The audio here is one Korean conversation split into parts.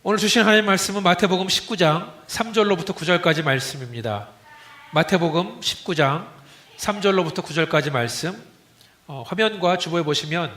오늘 주신 하나님의 말씀은 마태복음 19장 3절로부터 9절까지 말씀입니다. 마태복음 19장 3절로부터 9절까지 말씀, 화면과 주보에 보시면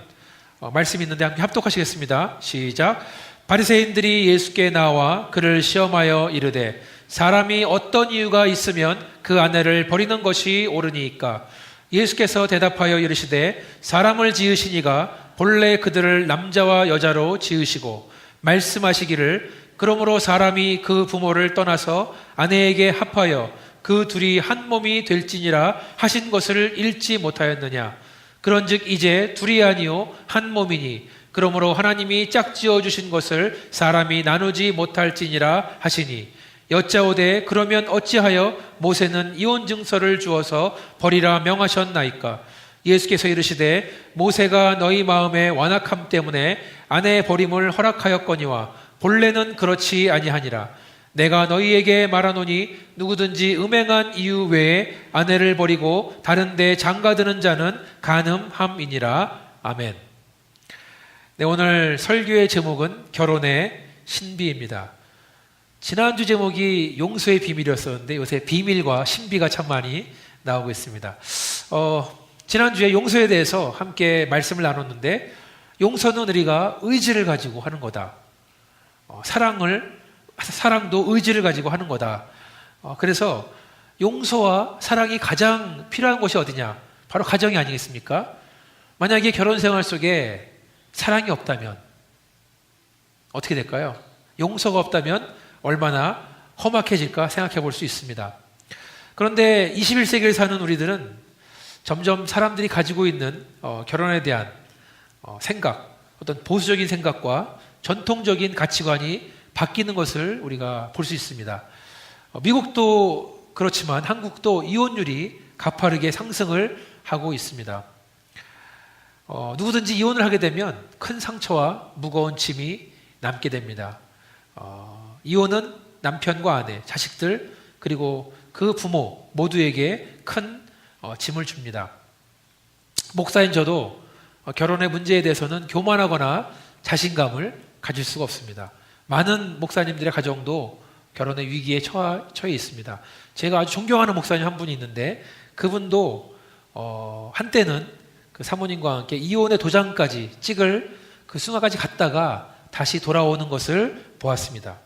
말씀이 있는데 함께 합독하시겠습니다. 시작. 바리새인들이 예수께 나와 그를 시험하여 이르되 사람이 어떤 이유가 있으면 그 아내를 버리는 것이 옳으니까? 예수께서 대답하여 이르시되 사람을 지으시니가 본래 그들을 남자와 여자로 지으시고 말씀하시기를 그러므로 사람이 그 부모를 떠나서 아내에게 합하여 그 둘이 한 몸이 될지니라 하신 것을 읽지 못하였느냐? 그런즉 이제 둘이 아니요 한 몸이니 그러므로 하나님이 짝지어 주신 것을 사람이 나누지 못할지니라 하시니 여짜오되 그러면 어찌하여 모세는 이혼 증서를 주어서 버리라 명하셨나이까? 예수께서 이르시되 모세가 너희 마음의 완악함 때문에 아내 버림을 허락하였거니와 본래는 그렇지 아니하니라. 내가 너희에게 말하노니 누구든지 음행한 이유 외에 아내를 버리고 다른 데 장가드는 자는 간음함이니라. 아멘. 네, 오늘 설교의 제목은 결혼의 신비입니다. 지난주 제목이 용서의 비밀이었었는데 요새 비밀과 신비가 참 많이 나오고 있습니다. 지난주에 용서에 대해서 함께 말씀을 나눴는데 용서는 우리가 의지를 가지고 하는 거다. 사랑도 의지를 가지고 하는 거다. 그래서 용서와 사랑이 가장 필요한 곳이 어디냐? 바로 가정이 아니겠습니까? 만약에 결혼 생활 속에 사랑이 없다면 어떻게 될까요? 용서가 없다면 얼마나 험악해질까 생각해 볼 수 있습니다. 그런데 21세기를 사는 우리들은 점점 사람들이 가지고 있는 결혼에 대한 생각, 어떤 보수적인 생각과 전통적인 가치관이 바뀌는 것을 우리가 볼 수 있습니다. 미국도 그렇지만 한국도 이혼율이 가파르게 상승을 하고 있습니다. 누구든지 이혼을 하게 되면 큰 상처와 무거운 짐이 남게 됩니다. 이혼은 남편과 아내, 자식들, 그리고 그 부모 모두에게 큰 짐을 줍니다. 목사인 저도 결혼의 문제에 대해서는 교만하거나 자신감을 가질 수가 없습니다. 많은 목사님들의 가정도 결혼의 위기에 처해 있습니다. 제가 아주 존경하는 목사님 한 분이 있는데 그분도 한때는 그 사모님과 함께 이혼의 도장까지 찍을 그 순간까지 갔다가 다시 돌아오는 것을 보았습니다.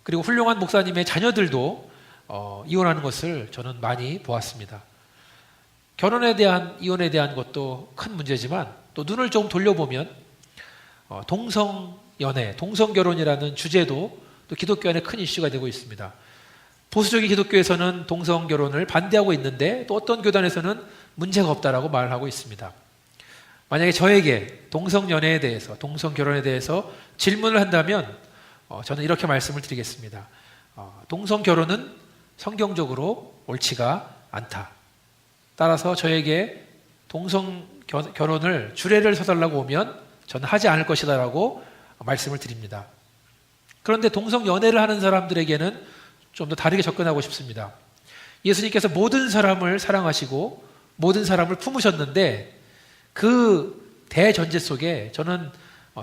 그리고 훌륭한 목사님의 자녀들도 이혼하는 것을 저는 많이 보았습니다. 결혼에 대한 이혼에 대한 것도 큰 문제지만 또 눈을 좀 돌려보면 동성연애, 동성결혼이라는 주제도 또 기독교 안에 큰 이슈가 되고 있습니다. 보수적인 기독교에서는 동성결혼을 반대하고 있는데 또 어떤 교단에서는 문제가 없다라고 말하고 있습니다. 만약에 저에게 동성연애에 대해서, 동성결혼에 대해서 질문을 한다면 저는 이렇게 말씀을 드리겠습니다. 동성결혼은 성경적으로 옳지가 않다. 따라서 저에게 동성결혼을 주례를 서달라고 오면 저는 하지 않을 것이다 라고 말씀을 드립니다. 그런데 동성연애를 하는 사람들에게는 좀 더 다르게 접근하고 싶습니다. 예수님께서 모든 사람을 사랑하시고 모든 사람을 품으셨는데 그 대전제 속에 저는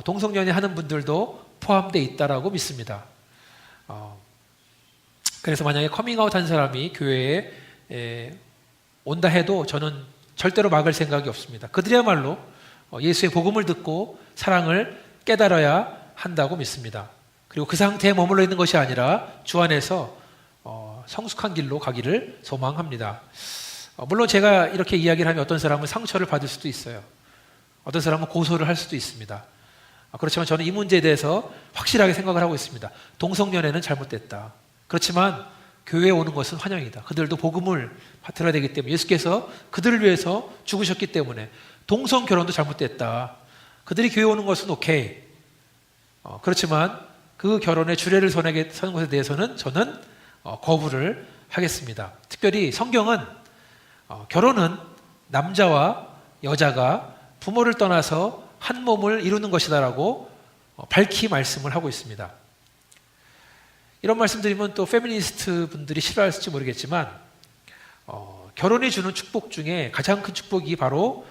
동성연애 하는 분들도 포함되어 있다라고 믿습니다. 그래서 만약에 커밍아웃 한 사람이 교회에 온다 해도 저는 절대로 막을 생각이 없습니다. 그들이야말로 예수의 복음을 듣고 사랑을 깨달아야 한다고 믿습니다. 그리고 그 상태에 머물러 있는 것이 아니라 주 안에서 성숙한 길로 가기를 소망합니다. 물론 제가 이렇게 이야기를 하면 어떤 사람은 상처를 받을 수도 있어요. 어떤 사람은 고소를 할 수도 있습니다. 그렇지만 저는 이 문제에 대해서 확실하게 생각을 하고 있습니다. 동성연애는 잘못됐다. 그렇지만 교회에 오는 것은 환영이다. 그들도 복음을 들어야 되기 때문에 예수께서 그들을 위해서 죽으셨기 때문에 동성결혼도 잘못됐다. 그들이 교회에 오는 것은 오케이. 그렇지만 그 결혼의 주례를 서는 것에 대해서는 저는 거부를 하겠습니다. 특별히 성경은 결혼은 남자와 여자가 부모를 떠나서 한 몸을 이루는 것이다라고 밝히 말씀을 하고 있습니다. 이런 말씀드리면 또 페미니스트 분들이 싫어할지 모르겠지만 결혼이 주는 축복 중에 가장 큰 축복이 바로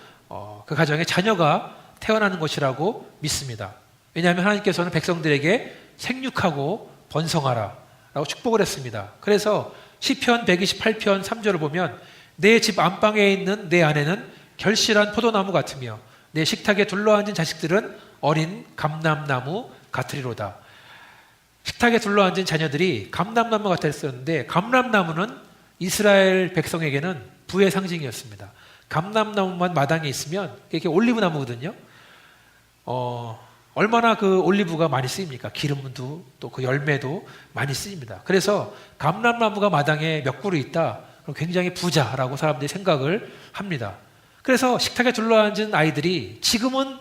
그 가정에 자녀가 태어나는 것이라고 믿습니다. 왜냐하면 하나님께서는 백성들에게 생육하고 번성하라 라고 축복을 했습니다. 그래서 시편 128편 3절을 보면 내 집 안방에 있는 내 아내는 결실한 포도나무 같으며 내 식탁에 둘러앉은 자식들은 어린 감람나무 같으리로다. 식탁에 둘러앉은 자녀들이 감람나무 같았었는데, 감람나무는 이스라엘 백성에게는 부의 상징이었습니다. 감람나무만 마당에 있으면 이게 올리브나무거든요. 얼마나 그 올리브가 많이 쓰입니까? 기름도 또 그 열매도 많이 쓰입니다. 그래서 감람나무가 마당에 몇 그루 있다, 그럼 굉장히 부자라고 사람들이 생각을 합니다. 그래서 식탁에 둘러앉은 아이들이 지금은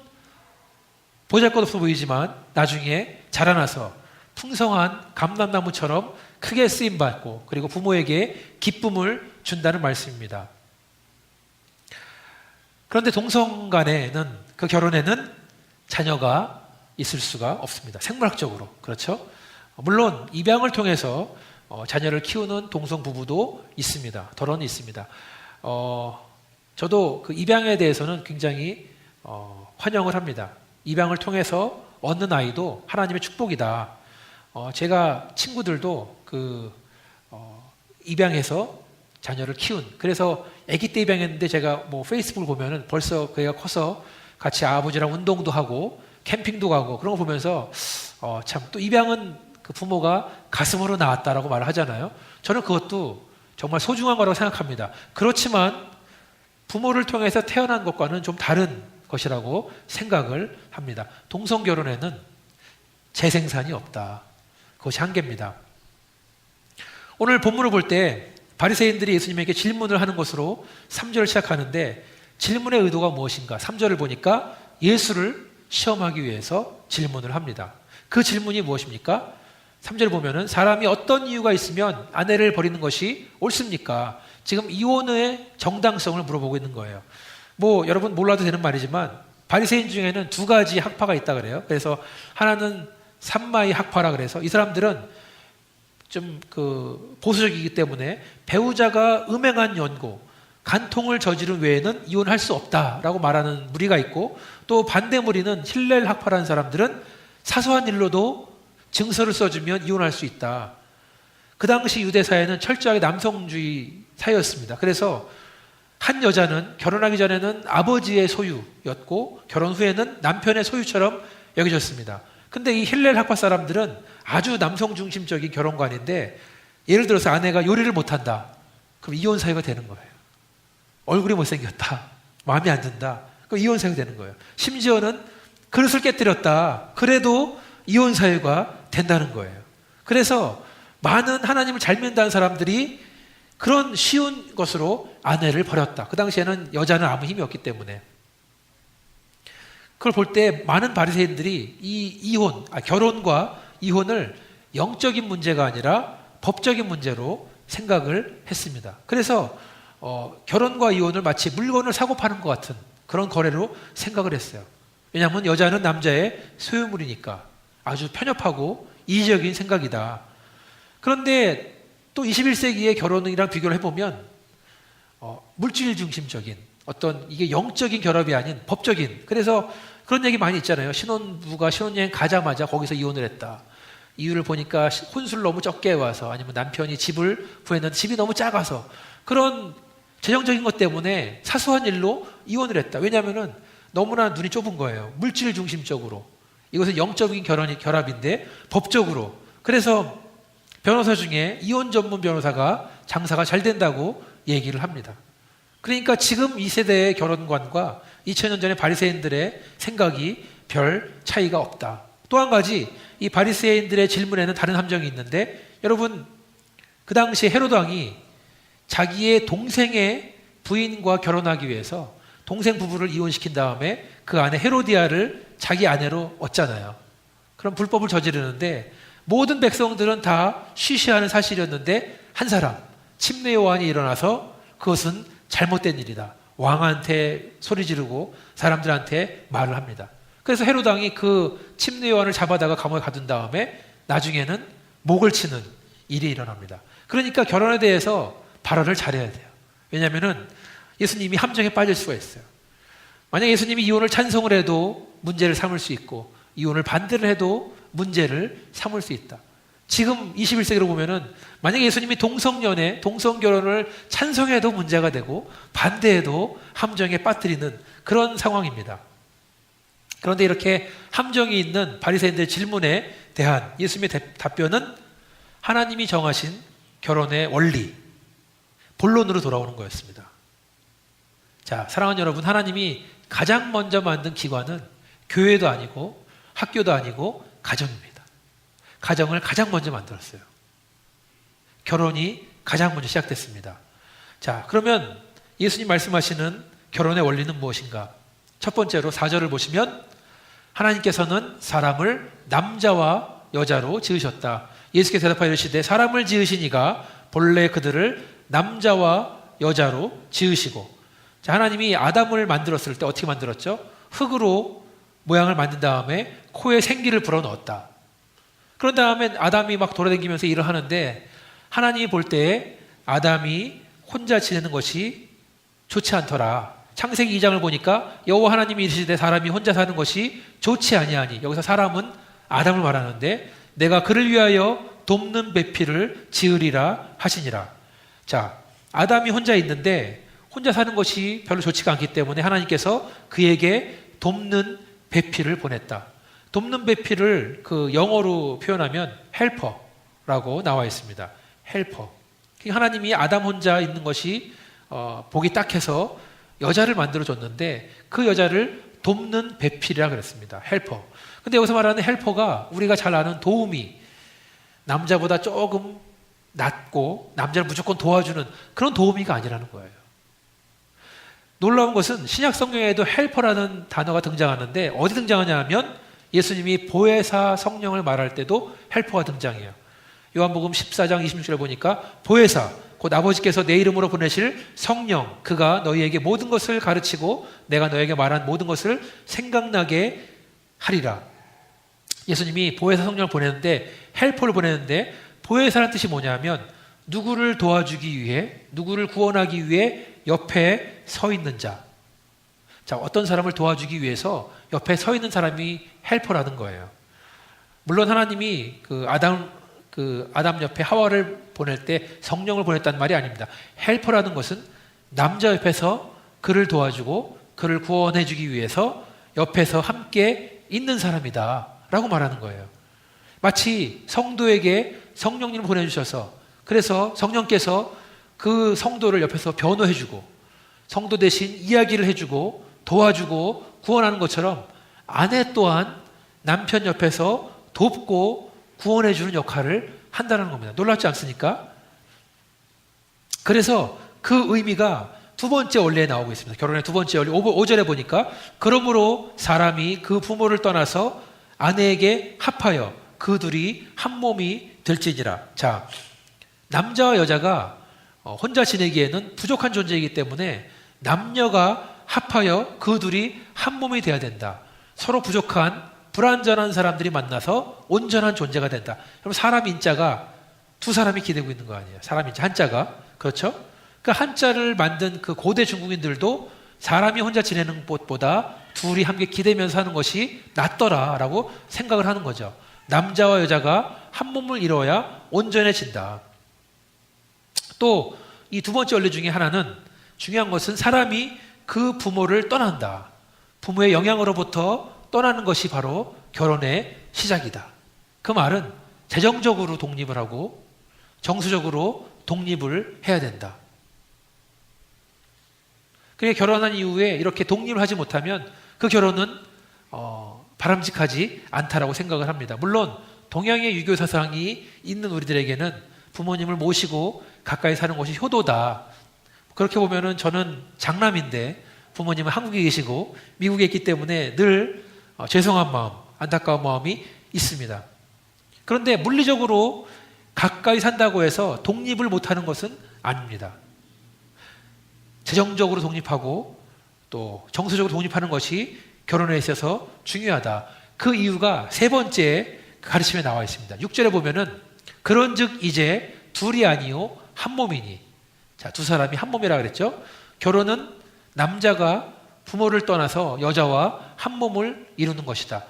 보잘것없어 보이지만 나중에 자라나서 풍성한 감람나무처럼 크게 쓰임받고 그리고 부모에게 기쁨을 준다는 말씀입니다. 그런데 동성 간에는, 그 결혼에는 자녀가 있을 수가 없습니다. 생물학적으로. 그렇죠? 물론 입양을 통해서 자녀를 키우는 동성 부부도 있습니다. 덜어는 있습니다. 저도 그 입양에 대해서는 굉장히 환영을 합니다. 입양을 통해서 얻는 아이도 하나님의 축복이다. 제가 친구들도 입양해서 자녀를 키운, 그래서 아기 때 입양했는데 제가 뭐 페이스북을 보면은 벌써 그 애가 커서 같이 아버지랑 운동도 하고 캠핑도 가고 그런 거 보면서 참 또 입양은 그 부모가 가슴으로 낳았다라고 말을 하잖아요. 저는 그것도 정말 소중한 거라고 생각합니다. 그렇지만 부모를 통해서 태어난 것과는 좀 다른 것이라고 생각을 합니다. 동성 결혼에는 재생산이 없다. 그것이 한계입니다. 오늘 본문을 볼 때 바리새인들이 예수님에게 질문을 하는 것으로 3절을 시작하는데, 질문의 의도가 무엇인가? 3절을 보니까 예수를 시험하기 위해서 질문을 합니다. 그 질문이 무엇입니까? 3절 보면은 사람이 어떤 이유가 있으면 아내를 버리는 것이 옳습니까? 지금 이혼의 정당성을 물어보고 있는 거예요. 뭐 여러분 몰라도 되는 말이지만 바리새인 중에는 두 가지 학파가 있다 그래요. 그래서 하나는 삼마이 학파라 그래서 이 사람들은 좀 보수적이기 때문에 배우자가 음행한 연고, 간통을 저지른 외에는 이혼할 수 없다라고 말하는 무리가 있고, 또 반대 무리는 힐렐 학파라는 사람들은 사소한 일로도 증서를 써주면 이혼할 수 있다. 그 당시 유대 사회는 철저하게 남성주의 사회였습니다. 그래서 한 여자는 결혼하기 전에는 아버지의 소유였고 결혼 후에는 남편의 소유처럼 여겨졌습니다. 근데 이 힐렐 학파 사람들은 아주 남성 중심적인 결혼관인데, 예를 들어서 아내가 요리를 못한다. 그럼 이혼 사유가 되는 거예요. 얼굴이 못생겼다. 마음에 안 든다. 그럼 이혼 사유가 되는 거예요. 심지어는 그릇을 깨뜨렸다. 그래도 이혼 사유가 된다는 거예요. 그래서 많은 하나님을 잘 믿는 사람들이 그런 쉬운 것으로 아내를 버렸다. 그 당시에는 여자는 아무 힘이 없기 때문에. 그걸 볼 때 많은 바리새인들이 이 결혼과 이혼을 영적인 문제가 아니라 법적인 문제로 생각을 했습니다. 그래서 결혼과 이혼을 마치 물건을 사고 파는 것 같은 그런 거래로 생각을 했어요. 왜냐하면 여자는 남자의 소유물이니까 아주 편협하고 이기적인 생각이다. 그런데 또 21세기의 결혼이랑 비교를 해보면 물질 중심적인 어떤, 이게 영적인 결합이 아닌 법적인, 그래서 그런 얘기 많이 있잖아요. 신혼부가 신혼여행 가자마자 거기서 이혼을 했다. 이유를 보니까 혼수를 너무 적게 와서, 아니면 남편이 집을 구했는데 집이 너무 작아서, 그런 재정적인 것 때문에 사소한 일로 이혼을 했다. 왜냐하면 너무나 눈이 좁은 거예요. 물질 중심적으로. 이것은 영적인 결합인데 법적으로. 그래서 변호사 중에 이혼 전문 변호사가 장사가 잘 된다고 얘기를 합니다. 그러니까 지금 이 세대의 결혼관과 2000년 전의 바리새인들의 생각이 별 차이가 없다. 또 한 가지, 이 바리새인들의 질문에는 다른 함정이 있는데, 여러분 그 당시 헤로드 왕이 자기의 동생의 부인과 결혼하기 위해서 동생 부부를 이혼시킨 다음에 그 아내 헤로디아를 자기 아내로 얻잖아요. 그럼 불법을 저지르는데, 모든 백성들은 다 쉬쉬하는 사실이었는데 한 사람, 침례 요한이 일어나서 그것은 잘못된 일이다. 왕한테 소리 지르고 사람들한테 말을 합니다. 그래서 헤로드 왕이 그 침례 요한을 잡아다가 감옥에 가둔 다음에 나중에는 목을 치는 일이 일어납니다. 그러니까 결혼에 대해서 발언을 잘해야 돼요. 왜냐하면 예수님이 함정에 빠질 수가 있어요. 만약 예수님이 이혼을 찬성을 해도 문제를 삼을 수 있고, 이혼을 반대를 해도 문제를 삼을 수 있다. 지금 21세기로 보면은 만약에 예수님이 동성연애, 동성결혼을 찬성해도 문제가 되고 반대해도 함정에 빠뜨리는 그런 상황입니다. 그런데 이렇게 함정이 있는 바리새인들의 질문에 대한 예수님의 답변은 하나님이 정하신 결혼의 원리, 본론으로 돌아오는 거였습니다. 자, 사랑하는 여러분, 하나님이 가장 먼저 만든 기관은 교회도 아니고 학교도 아니고 가정입니다. 가정을 가장 먼저 만들었어요. 결혼이 가장 먼저 시작됐습니다. 자, 그러면 예수님 말씀하시는 결혼의 원리는 무엇인가? 첫 번째로 4절을 보시면 하나님께서는 사람을 남자와 여자로 지으셨다. 예수께서 대답하여 이르시되 사람을 지으시니가 본래 그들을 남자와 여자로 지으시고. 자, 하나님이 아담을 만들었을 때 어떻게 만들었죠? 흙으로 모양을 만든 다음에 코에 생기를 불어넣었다. 그런 다음에 아담이 막 돌아다니면서 일을 하는데 하나님이 볼 때 아담이 혼자 지내는 것이 좋지 않더라. 창세기 2장을 보니까 여호와 하나님이 이르시되 사람이 혼자 사는 것이 좋지 아니하니, 여기서 사람은 아담을 말하는데 내가 그를 위하여 돕는 배필을 지으리라 하시니라. 자, 아담이 혼자 있는데 혼자 사는 것이 별로 좋지가 않기 때문에 하나님께서 그에게 돕는 배필을 보냈다. 돕는 배필을 그 영어로 표현하면 헬퍼라고 나와 있습니다. 헬퍼. 하나님이 아담 혼자 있는 것이 보기 딱해서 여자를 만들어줬는데 그 여자를 돕는 배필이라 그랬습니다. 헬퍼. 근데 여기서 말하는 헬퍼가 우리가 잘 아는 도우미, 남자보다 조금 낮고 남자를 무조건 도와주는 그런 도우미가 아니라는 거예요. 놀라운 것은 신약 성경에도 헬퍼라는 단어가 등장하는데 어디 등장하냐 하면 예수님이 보혜사 성령을 말할 때도 헬퍼가 등장해요. 요한복음 14장 26절에 보니까 보혜사, 곧 아버지께서 내 이름으로 보내실 성령, 그가 너희에게 모든 것을 가르치고 내가 너에게 말한 모든 것을 생각나게 하리라. 예수님이 보혜사 성령을 보내는데, 헬퍼를 보내는데, 보혜사라는 뜻이 뭐냐면 누구를 도와주기 위해, 누구를 구원하기 위해 옆에 서 있는 자. 자, 어떤 사람을 도와주기 위해서 옆에 서 있는 사람이 헬퍼라는 거예요. 물론 하나님이 아담 옆에 하와를 보낼 때 성령을 보냈다는 말이 아닙니다. 헬퍼라는 것은 남자 옆에서 그를 도와주고 그를 구원해주기 위해서 옆에서 함께 있는 사람이다 라고 말하는 거예요. 마치 성도에게 성령님을 보내주셔서 그래서 성령께서 그 성도를 옆에서 변호해주고 성도 대신 이야기를 해주고 도와주고 구원하는 것처럼 아내 또한 남편 옆에서 돕고 구원해주는 역할을 한다는 겁니다. 놀랍지 않습니까? 그래서 그 의미가 두 번째 원리에 나오고 있습니다. 결혼의 두 번째 원리 5절에 보니까 그러므로 사람이 그 부모를 떠나서 아내에게 합하여 그 둘이 한 몸이 될지니라. 자, 남자와 여자가 혼자 지내기에는 부족한 존재이기 때문에 남녀가 합하여 그 둘이 한 몸이 돼야 된다. 서로 부족한 불완전한 사람들이 만나서 온전한 존재가 된다. 그럼 사람 인자가 두 사람이 기대고 있는 거 아니에요. 사람 인자 한자가. 그렇죠? 그 한자를 만든 그 고대 중국인들도 사람이 혼자 지내는 것보다 둘이 함께 기대면서 하는 것이 낫더라라고 생각을 하는 거죠. 남자와 여자가 한 몸을 이루어야 온전해진다. 또 이 두 번째 원리 중에 하나는 중요한 것은 사람이 그 부모를 떠난다. 부모의 영향으로부터 떠나는 것이 바로 결혼의 시작이다. 그 말은 재정적으로 독립을 하고 정서적으로 독립을 해야 된다. 그러니까 결혼한 이후에 이렇게 독립을 하지 못하면 그 결혼은 바람직하지 않다라고 생각을 합니다. 물론 동양의 유교 사상이 있는 우리들에게는 부모님을 모시고 가까이 사는 것이 효도다. 그렇게 보면은 저는 장남인데 부모님은 한국에 계시고 미국에 있기 때문에 늘 죄송한 마음, 안타까운 마음이 있습니다. 그런데 물리적으로 가까이 산다고 해서 독립을 못하는 것은 아닙니다. 재정적으로 독립하고 또 정서적으로 독립하는 것이 결혼에 있어서 중요하다. 그 이유가 세 번째 가르침에 나와 있습니다. 6절에 보면은 그런즉 이제 둘이 아니요 한 몸이니. 자, 두 사람이 한 몸이라 그랬죠. 결혼은 남자가 부모를 떠나서 여자와 한 몸을 이루는 것이다.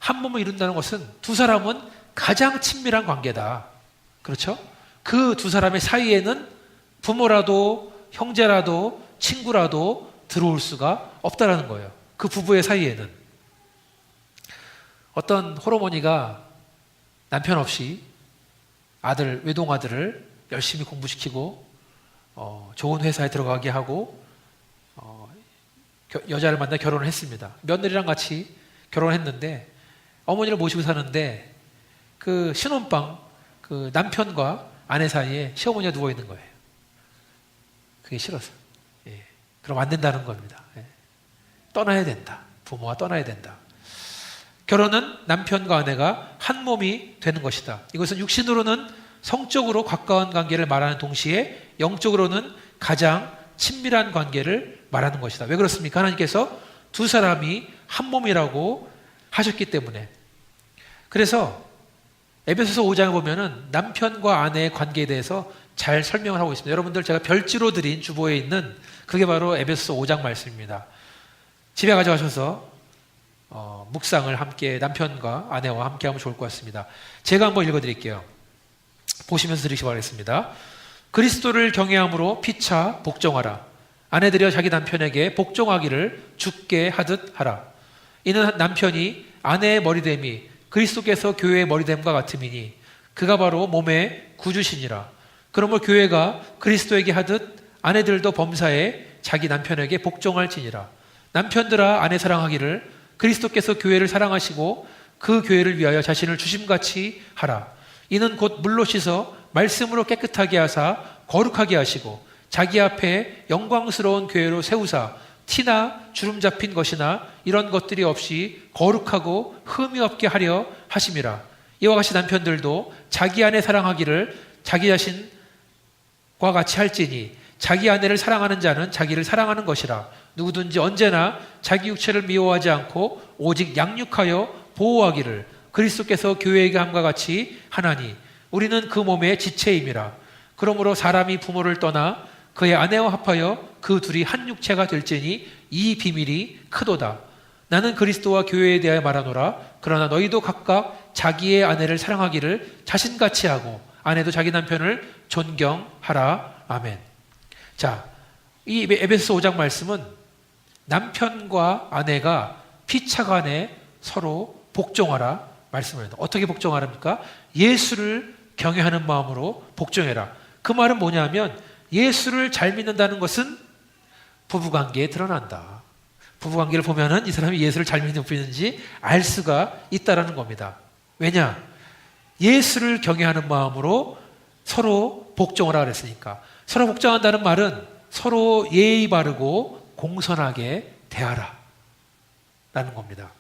한 몸을 이룬다는 것은 두 사람은 가장 친밀한 관계다. 그렇죠? 그 두 사람의 사이에는 부모라도 형제라도 친구라도 들어올 수가 없다라는 거예요. 그 부부의 사이에는. 어떤 호르몬이가 남편 없이 외동아들을 열심히 공부시키고 좋은 회사에 들어가게 하고 여자를 만나 결혼을 했습니다. 며느리랑 같이 결혼했는데 어머니를 모시고 사는데 그 신혼방 그 남편과 아내 사이에 시어머니가 누워 있는 거예요. 그게 싫어서. 예. 그럼 안 된다는 겁니다. 예. 떠나야 된다. 부모와 떠나야 된다. 결혼은 남편과 아내가 한 몸이 되는 것이다. 이것은 육신으로는 성적으로 가까운 관계를 말하는 동시에 영적으로는 가장 친밀한 관계를 말하는 것이다. 왜 그렇습니까? 하나님께서 두 사람이 한 몸이라고 하셨기 때문에. 그래서 에베소서 5장에 보면은 남편과 아내의 관계에 대해서 잘 설명을 하고 있습니다. 여러분들 제가 별지로 드린 주보에 있는 그게 바로 에베소서 5장 말씀입니다. 집에 가져가셔서 묵상을 함께 남편과 아내와 함께 하면 좋을 것 같습니다. 제가 한번 읽어드릴게요. 보시면서 들으시기 바라겠습니다. 그리스도를 경외함으로 피차 복종하라. 아내들여 자기 남편에게 복종하기를 주께 하듯 하라. 이는 남편이 아내의 머리됨이 그리스도께서 교회의 머리됨과 같음이니 그가 바로 몸의 구주시니라. 그러므로 교회가 그리스도에게 하듯 아내들도 범사에 자기 남편에게 복종할지니라. 남편들아 아내 사랑하기를 그리스도께서 교회를 사랑하시고 그 교회를 위하여 자신을 주심같이 하라. 이는 곧 물로 씻어 말씀으로 깨끗하게 하사 거룩하게 하시고 자기 앞에 영광스러운 교회로 세우사 티나 주름 잡힌 것이나 이런 것들이 없이 거룩하고 흠이 없게 하려 하심이라. 이와 같이 남편들도 자기 아내 사랑하기를 자기 자신과 같이 할지니 자기 아내를 사랑하는 자는 자기를 사랑하는 것이라. 누구든지 언제나 자기 육체를 미워하지 않고 오직 양육하여 보호하기를 그리스도께서 교회에게 함과 같이 하나니 우리는 그 몸의 지체임이라. 그러므로 사람이 부모를 떠나 그의 아내와 합하여 그 둘이 한 육체가 될지니 이 비밀이 크도다. 나는 그리스도와 교회에 대하여 말하노라. 그러나 너희도 각각 자기의 아내를 사랑하기를 자신같이 하고 아내도 자기 남편을 존경하라. 아멘. 자, 이 에베소서 5장 말씀은 남편과 아내가 피차간에 서로 복종하라 말씀을 합니다. 어떻게 복종하랍니까? 예수를 경외하는 마음으로 복종해라. 그 말은 뭐냐면 예수를 잘 믿는다는 것은 부부관계에 드러난다. 부부관계를 보면은 이 사람이 예수를 잘 믿는지 알 수가 있다라는 겁니다. 왜냐? 예수를 경외하는 마음으로 서로 복종하라 그랬으니까. 서로 복종한다는 말은 서로 예의 바르고 공손하게 대하라 라는 겁니다.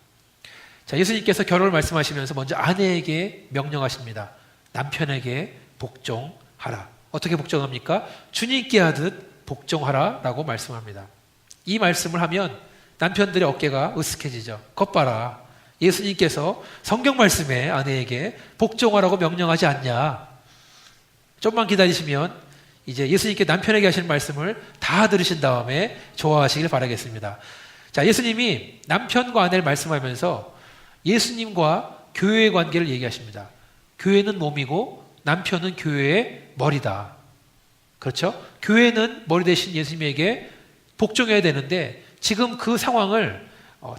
자, 예수님께서 결혼을 말씀하시면서 먼저 아내에게 명령하십니다. 남편에게 복종하라. 어떻게 복종합니까? 주님께 하듯 복종하라 라고 말씀합니다. 이 말씀을 하면 남편들의 어깨가 으쓱해지죠. 것 봐라. 예수님께서 성경 말씀에 아내에게 복종하라고 명령하지 않냐. 좀만 기다리시면 이제 예수님께 남편에게 하시는 말씀을 다 들으신 다음에 좋아하시길 바라겠습니다. 자, 예수님이 남편과 아내를 말씀하면서 예수님과 교회의 관계를 얘기하십니다. 교회는 몸이고 남편은 교회의 머리다. 그렇죠? 교회는 머리 대신 예수님에게 복종해야 되는데 지금 그 상황을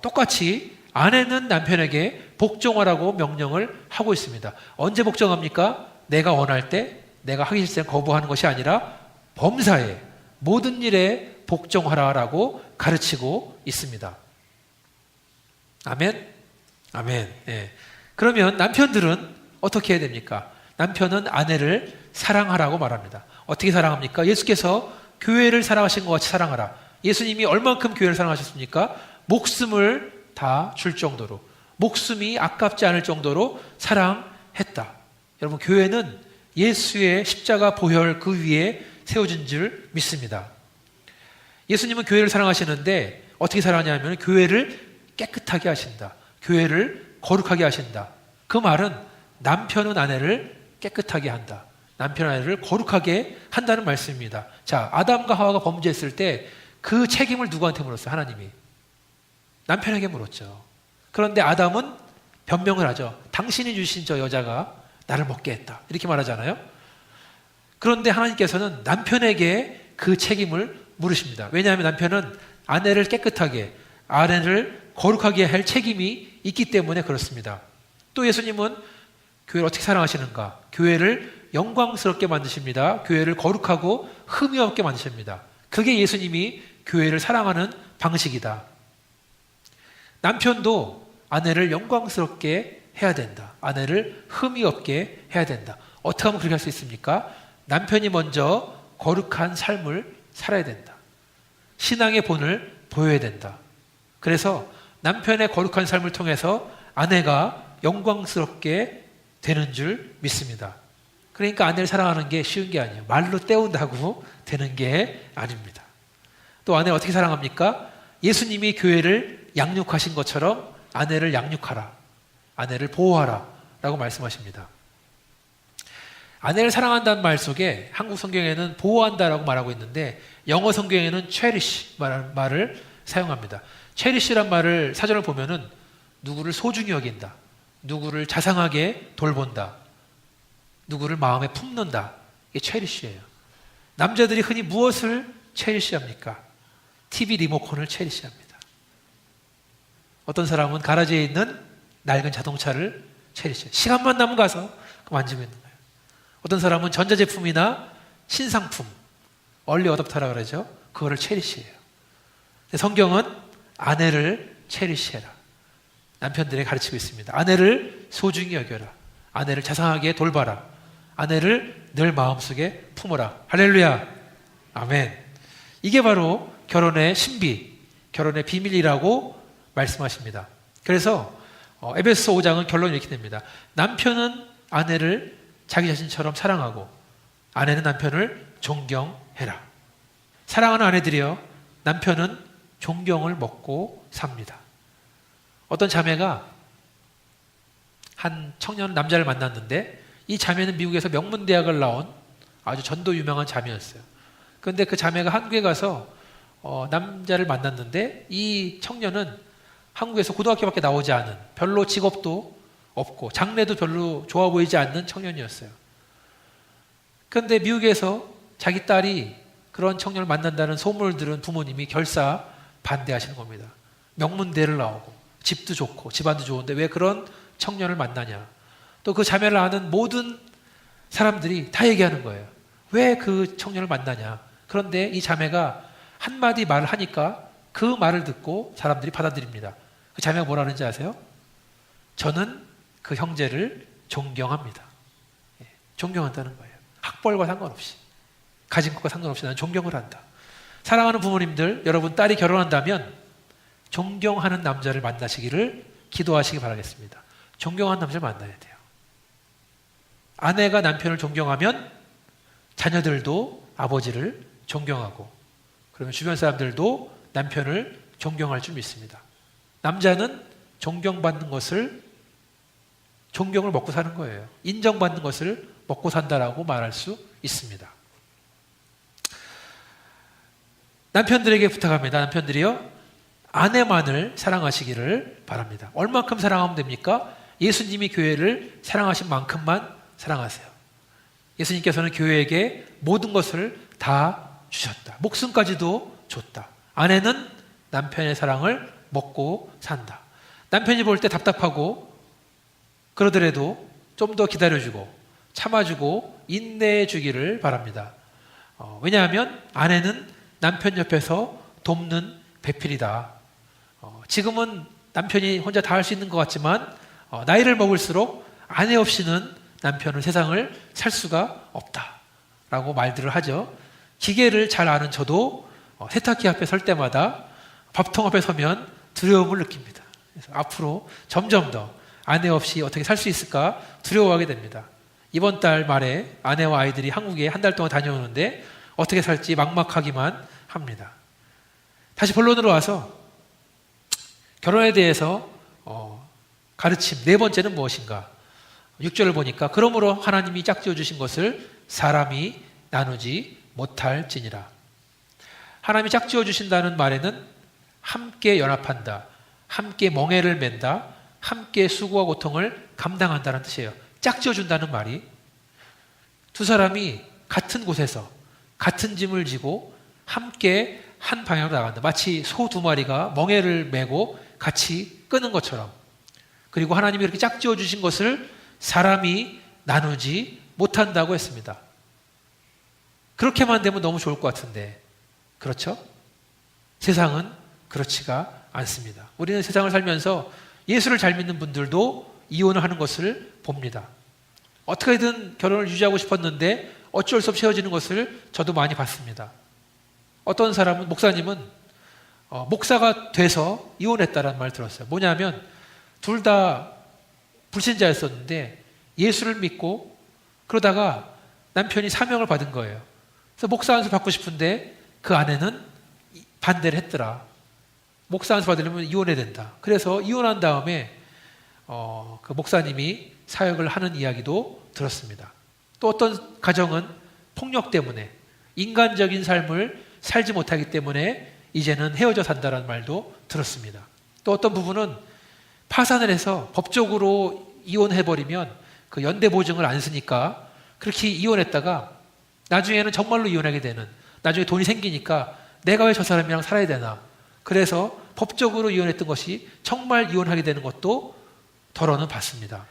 똑같이 아내는 남편에게 복종하라고 명령을 하고 있습니다. 언제 복종합니까? 내가 원할 때, 내가 하기 싫을 때 거부하는 것이 아니라 범사에 모든 일에 복종하라라고 가르치고 있습니다. 아멘? 아멘. 네. 그러면 남편들은 어떻게 해야 됩니까? 남편은 아내를 사랑하라고 말합니다. 어떻게 사랑합니까? 예수께서 교회를 사랑하신 것 같이 사랑하라. 예수님이 얼만큼 교회를 사랑하셨습니까? 목숨을 다 줄 정도로, 목숨이 아깝지 않을 정도로 사랑했다. 여러분, 교회는 예수의 십자가 보혈 그 위에 세워진 줄 믿습니다. 예수님은 교회를 사랑하시는데 어떻게 사랑하냐면 교회를 깨끗하게 하신다. 교회를 거룩하게 하신다. 그 말은 남편은 아내를 깨끗하게 한다. 남편 아내를 거룩하게 한다는 말씀입니다. 자, 아담과 하와가 범죄했을 때 그 책임을 누구한테 물었어요? 하나님이. 남편에게 물었죠. 그런데 아담은 변명을 하죠. 당신이 주신 저 여자가 나를 먹게 했다. 이렇게 말하잖아요. 그런데 하나님께서는 남편에게 그 책임을 물으십니다. 왜냐하면 남편은 아내를 깨끗하게, 아내를 거룩하게 할 책임이 있기 때문에 그렇습니다. 또 예수님은 교회를 어떻게 사랑하시는가? 교회를 영광스럽게 만드십니다. 교회를 거룩하고 흠이 없게 만드십니다. 그게 예수님이 교회를 사랑하는 방식이다. 남편도 아내를 영광스럽게 해야 된다. 아내를 흠이 없게 해야 된다. 어떻게 하면 그렇게 할 수 있습니까? 남편이 먼저 거룩한 삶을 살아야 된다. 신앙의 본을 보여야 된다. 그래서 남편의 거룩한 삶을 통해서 아내가 영광스럽게 되는 줄 믿습니다. 그러니까 아내를 사랑하는 게 쉬운 게 아니에요. 말로 때운다고 되는 게 아닙니다. 또 아내를 어떻게 사랑합니까? 예수님이 교회를 양육하신 것처럼 아내를 양육하라. 아내를 보호하라. 라고 말씀하십니다. 아내를 사랑한다는 말 속에 한국 성경에는 보호한다라고 말하고 있는데 영어 성경에는 cherish 말을 사용합니다. cherish란 말을 사전을 보면은 누구를 소중히 여긴다. 누구를 자상하게 돌본다. 누구를 마음에 품는다. 이게 cherish예요. 남자들이 흔히 무엇을 cherish합니까? TV 리모컨을 cherish합니다. 어떤 사람은 가라지에 있는 낡은 자동차를 cherish해요. 시간만 나면 가서 만지고 있는 거예요. 어떤 사람은 전자제품이나 신상품, 얼리 어댑터라 그러죠. 그거를 cherish해요. 성경은 아내를 cherish해라. 남편들에게 가르치고 있습니다. 아내를 소중히 여겨라. 아내를 자상하게 돌봐라. 아내를 늘 마음속에 품어라. 할렐루야. 아멘. 이게 바로 결혼의 신비, 결혼의 비밀이라고 말씀하십니다. 그래서 에베소 5장은 결론을 이렇게 냅니다. 남편은 아내를 자기 자신처럼 사랑하고 아내는 남편을 존경해라. 사랑하는 아내들이여, 남편은 존경을 먹고 삽니다. 어떤 자매가 한 청년 남자를 만났는데 이 자매는 미국에서 명문대학을 나온 아주 전도 유명한 자매였어요. 그런데 그 자매가 한국에 가서 남자를 만났는데 이 청년은 한국에서 고등학교밖에 나오지 않은, 별로 직업도 없고 장래도 별로 좋아 보이지 않는 청년이었어요. 그런데 미국에서 자기 딸이 그런 청년을 만난다는 소문을 들은 부모님이 결사 반대하시는 겁니다. 명문대를 나오고 집도 좋고 집안도 좋은데 왜 그런 청년을 만나냐. 또 그 자매를 아는 모든 사람들이 다 얘기하는 거예요. 왜 그 청년을 만나냐. 그런데 이 자매가 한마디 말을 하니까 그 말을 듣고 사람들이 받아들입니다. 그 자매가 뭐라 하는지 아세요? 저는 그 형제를 존경합니다. 존경한다는 거예요. 학벌과 상관없이, 가진 것과 상관없이 나는 존경을 한다. 사랑하는 부모님들, 여러분 딸이 결혼한다면 존경하는 남자를 만나시기를 기도하시기 바라겠습니다. 존경하는 남자를 만나야 돼요. 아내가 남편을 존경하면 자녀들도 아버지를 존경하고, 그러면 주변 사람들도 남편을 존경할 줄 믿습니다. 남자는 존경받는 것을, 존경을 먹고 사는 거예요. 인정받는 것을 먹고 산다라고 말할 수 있습니다. 남편들에게 부탁합니다. 남편들이요, 아내만을 사랑하시기를 바랍니다. 얼만큼 사랑하면 됩니까? 예수님이 교회를 사랑하신 만큼만 사랑하세요. 예수님께서는 교회에게 모든 것을 다 주셨다. 목숨까지도 줬다. 아내는 남편의 사랑을 먹고 산다. 남편이 볼 때 답답하고 그러더라도 좀 더 기다려주고 참아주고 인내해 주기를 바랍니다. 왜냐하면 아내는 남편 옆에서 돕는 배필이다. 지금은 남편이 혼자 다 할 수 있는 것 같지만 나이를 먹을수록 아내 없이는 남편은 세상을 살 수가 없다라고 말들을 하죠. 기계를 잘 아는 저도 세탁기 앞에 설 때마다 밥통 앞에 서면 두려움을 느낍니다. 그래서 앞으로 점점 더 아내 없이 어떻게 살 수 있을까 두려워하게 됩니다. 이번 달 말에 아내와 아이들이 한국에 한 달 동안 다녀오는데 어떻게 살지 막막하기만 합니다. 다시 본론으로 와서 결혼에 대해서 가르침 네 번째는 무엇인가? 6절을 보니까 그러므로 하나님이 짝지어 주신 것을 사람이 나누지 못할지니라. 하나님이 짝지어 주신다는 말에는 함께 연합한다, 함께 멍에를 맨다, 함께 수고와 고통을 감당한다는 뜻이에요. 짝지어준다는 말이 두 사람이 같은 곳에서 같은 짐을 지고 함께 한 방향으로 나간다. 마치 소 두 마리가 멍에를 메고 같이 끄는 것처럼. 그리고 하나님이 이렇게 짝지어 주신 것을 사람이 나누지 못한다고 했습니다. 그렇게만 되면 너무 좋을 것 같은데 그렇죠? 세상은 그렇지가 않습니다. 우리는 세상을 살면서 예수를 잘 믿는 분들도 이혼을 하는 것을 봅니다. 어떻게든 결혼을 유지하고 싶었는데 어쩔 수 없이 헤어지는 것을 저도 많이 봤습니다. 어떤 사람은, 목사님은 목사가 돼서 이혼했다라는 말을 들었어요. 뭐냐면 둘 다 불신자였었는데 예수를 믿고 그러다가 남편이 사명을 받은 거예요. 그래서 목사 안수 받고 싶은데 그 아내는 반대를 했더라. 목사 안수 받으려면 이혼해야 된다. 그래서 이혼한 다음에 그 목사님이 사역을 하는 이야기도 들었습니다. 또 어떤 가정은 폭력 때문에 인간적인 삶을 살지 못하기 때문에 이제는 헤어져 산다는 말도 들었습니다. 또 어떤 부부는 파산을 해서 법적으로 이혼해버리면 그 연대보증을 안 쓰니까 그렇게 이혼했다가 나중에는 정말로 이혼하게 되는, 나중에 돈이 생기니까 내가 왜 저 사람이랑 살아야 되나, 그래서 법적으로 이혼했던 것이 정말 이혼하게 되는 것도 더러는 봤습니다.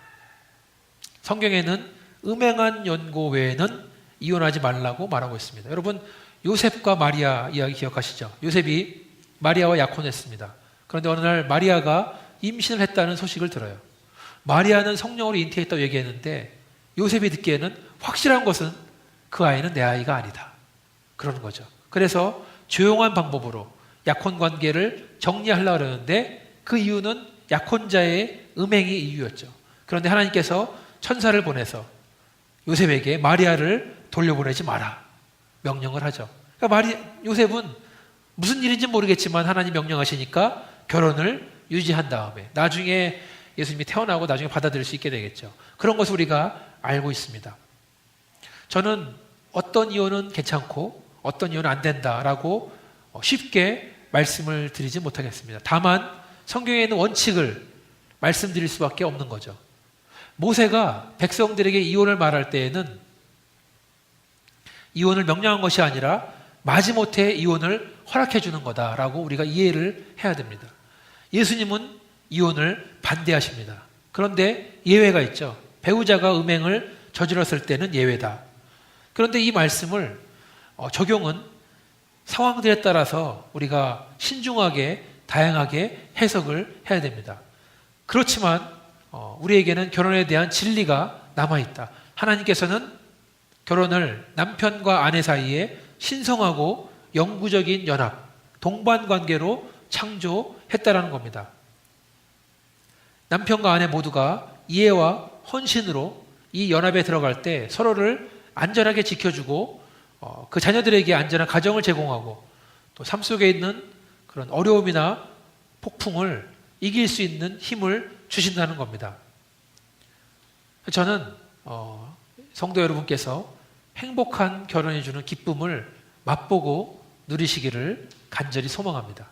성경에는 음행한 연고 외에는 이혼하지 말라고 말하고 있습니다. 여러분, 요셉과 마리아 이야기 기억하시죠? 요셉이 마리아와 약혼했습니다. 그런데 어느 날 마리아가 임신을 했다는 소식을 들어요. 마리아는 성령으로 잉태했다고 얘기했는데 요셉이 듣기에는 확실한 것은 그 아이는 내 아이가 아니다, 그러는 거죠. 그래서 조용한 방법으로 약혼 관계를 정리하려고 그러는데 그 이유는 약혼자의 음행이 이유였죠. 그런데 하나님께서 천사를 보내서 요셉에게 마리아를 돌려보내지 마라 명령을 하죠. 그러니까 요셉은 무슨 일인지 모르겠지만 하나님 명령하시니까 결혼을 유지한 다음에 나중에 예수님이 태어나고 나중에 받아들일 수 있게 되겠죠. 그런 것을 우리가 알고 있습니다. 저는 어떤 이혼은 괜찮고 어떤 이혼은 안 된다라고 쉽게 말씀을 드리지 못하겠습니다. 다만 성경에 있는 원칙을 말씀드릴 수밖에 없는 거죠. 모세가 백성들에게 이혼을 말할 때에는 이혼을 명령한 것이 아니라 마지못해 이혼을 허락해 주는 거다라고 우리가 이해를 해야 됩니다. 예수님은 이혼을 반대하십니다. 그런데 예외가 있죠. 배우자가 음행을 저질렀을 때는 예외다. 그런데 이 말씀을 적용은 상황들에 따라서 우리가 신중하게 다양하게 해석을 해야 됩니다. 그렇지만 우리에게는 결혼에 대한 진리가 남아있다. 하나님께서는 결혼을 남편과 아내 사이에 신성하고 영구적인 연합, 동반관계로 창조했다라는 겁니다. 남편과 아내 모두가 이해와 헌신으로 이 연합에 들어갈 때 서로를 안전하게 지켜주고 그 자녀들에게 안전한 가정을 제공하고 또 삶 속에 있는 그런 어려움이나 폭풍을 이길 수 있는 힘을 주신다는 겁니다. 저는 성도 여러분께서 행복한 결혼해 주는 기쁨을 맛보고 누리시기를 간절히 소망합니다.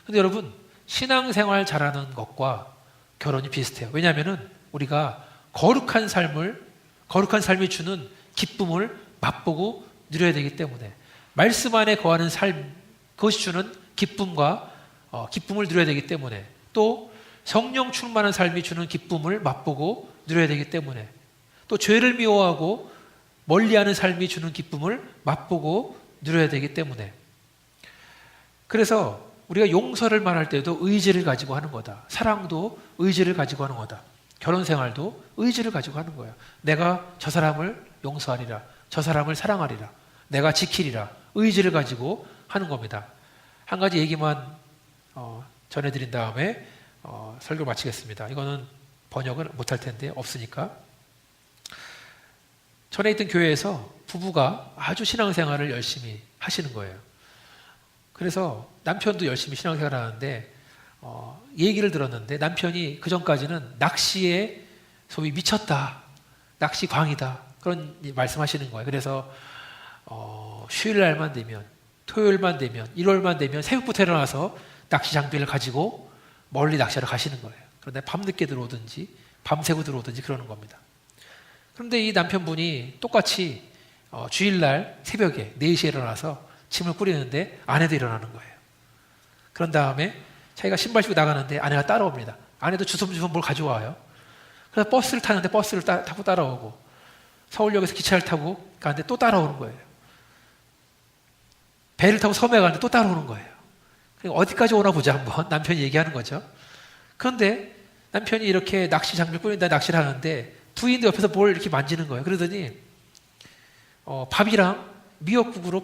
그런데 여러분, 신앙생활 잘하는 것과 결혼이 비슷해요. 왜냐하면 우리가 거룩한 삶이 주는 기쁨을 맛보고 누려야 되기 때문에, 말씀 안에 거하는 삶, 그것이 주는 기쁨과 기쁨을 누려야 되기 때문에, 또 성령 충만한 삶이 주는 기쁨을 맛보고 누려야 되기 때문에, 또 죄를 미워하고 멀리하는 삶이 주는 기쁨을 맛보고 누려야 되기 때문에, 그래서 우리가 용서를 말할 때도 의지를 가지고 하는 거다. 사랑도 의지를 가지고 하는 거다. 결혼생활도 의지를 가지고 하는 거예요. 내가 저 사람을 용서하리라, 저 사람을 사랑하리라, 내가 지키리라, 의지를 가지고 하는 겁니다. 한 가지 얘기만 전해드린 다음에 설교를 마치겠습니다. 이거는 번역을 못할 텐데 없으니까. 전에 있던 교회에서 부부가 아주 신앙생활을 열심히 하시는 거예요. 그래서 남편도 열심히 신앙생활을 하는데 얘기를 들었는데, 남편이 그전까지는 낚시에 소위 미쳤다, 낚시 광이다, 그런 말씀하시는 거예요. 그래서 휴일날만 되면, 토요일만 되면, 일요일만 되면 새벽부터 일어나서 낚시 장비를 가지고 멀리 낚시하러 가시는 거예요. 그런데 밤늦게 들어오든지 밤새고 들어오든지 그러는 겁니다. 그런데 이 남편분이 똑같이 주일날 새벽에 4시에 일어나서 침을 꾸리는데 아내도 일어나는 거예요. 그런 다음에 자기가 신발 신고 나가는데 아내가 따라옵니다. 아내도 주섬주섬 뭘 가져와요. 그래서 버스를 타는데 버스를 타고 따라오고, 서울역에서 기차를 타고 가는데 또 따라오는 거예요. 배를 타고 섬에 가는데 또 따라오는 거예요. 그러니까 어디까지 오나 보자 한번 남편이 얘기하는 거죠. 그런데 남편이 이렇게 낚시 장비를 꾸린다 낚시를 하는데 부인도 옆에서 뭘 이렇게 만지는 거예요. 그러더니 밥이랑 미역국으로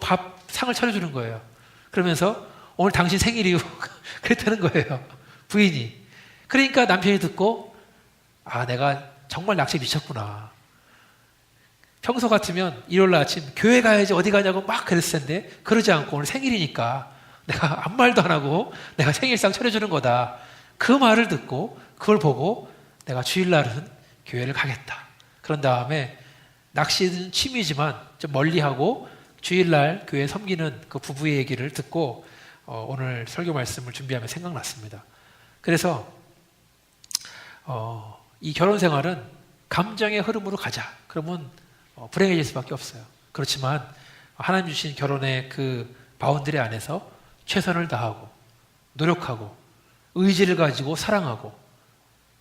상을 차려주는 거예요. 그러면서 오늘 당신 생일이요. 그랬다는 거예요. 부인이. 그러니까 남편이 듣고, 아, 내가 정말 낚시에 미쳤구나. 평소 같으면 일요일 아침 교회 가야지 어디 가냐고 막 그랬을 텐데 그러지 않고 오늘 생일이니까 내가 아무 말도 안 하고 내가 생일상 차려주는 거다. 그 말을 듣고 그걸 보고 내가 주일날은 교회를 가겠다. 그런 다음에 낚시는 취미지만 좀 멀리하고 주일날 교회 섬기는 그 부부의 얘기를 듣고 오늘 설교 말씀을 준비하며 생각났습니다. 그래서 이 결혼 생활은 감정의 흐름으로 가자. 그러면 불행해질 수밖에 없어요. 그렇지만 하나님 주신 결혼의 그 바운드리 안에서 최선을 다하고 노력하고 의지를 가지고 사랑하고,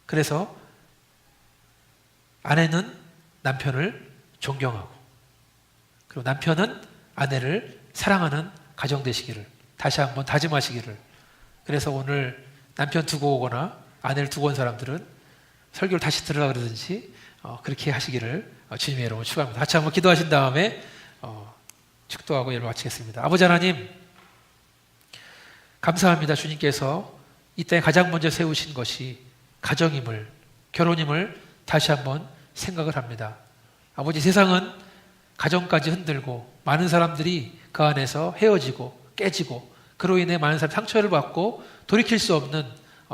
그래서 아내는 남편을 존경하고 그리고 남편은 아내를 사랑하는 가정 되시기를 다시 한번 다짐하시기를. 그래서 오늘 남편 두고 오거나 아내를 두고 온 사람들은 설교를 다시 들으라 그러든지 그렇게 하시기를 주님의 이름으로 축원합니다. 같이 한번 기도하신 다음에 축도하고 예를 마치겠습니다. 아버지 하나님, 감사합니다. 주님께서 이 땅에 가장 먼저 세우신 것이 가정임을, 결혼임을 다시 한번 생각을 합니다. 아버지, 세상은 가정까지 흔들고 많은 사람들이 그 안에서 헤어지고 깨지고 그로 인해 많은 사람이 상처를 받고 돌이킬 수 없는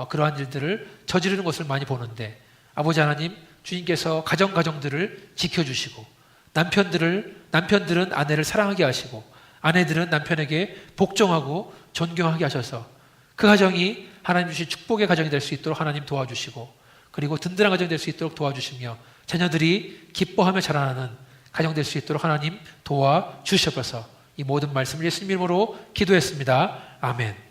그러한 일들을 저지르는 것을 많이 보는데, 아버지 하나님, 주님께서 가정들을 지켜주시고 남편들은 아내를 사랑하게 하시고 아내들은 남편에게 복종하고 존경하게 하셔서 그 가정이 하나님 주신 축복의 가정이 될 수 있도록 하나님 도와주시고, 그리고 든든한 가정이 될 수 있도록 도와주시며 자녀들이 기뻐하며 자라나는 가정 될 수 있도록 하나님 도와주셔서 이 모든 말씀을 예수님 이름으로 기도했습니다. 아멘.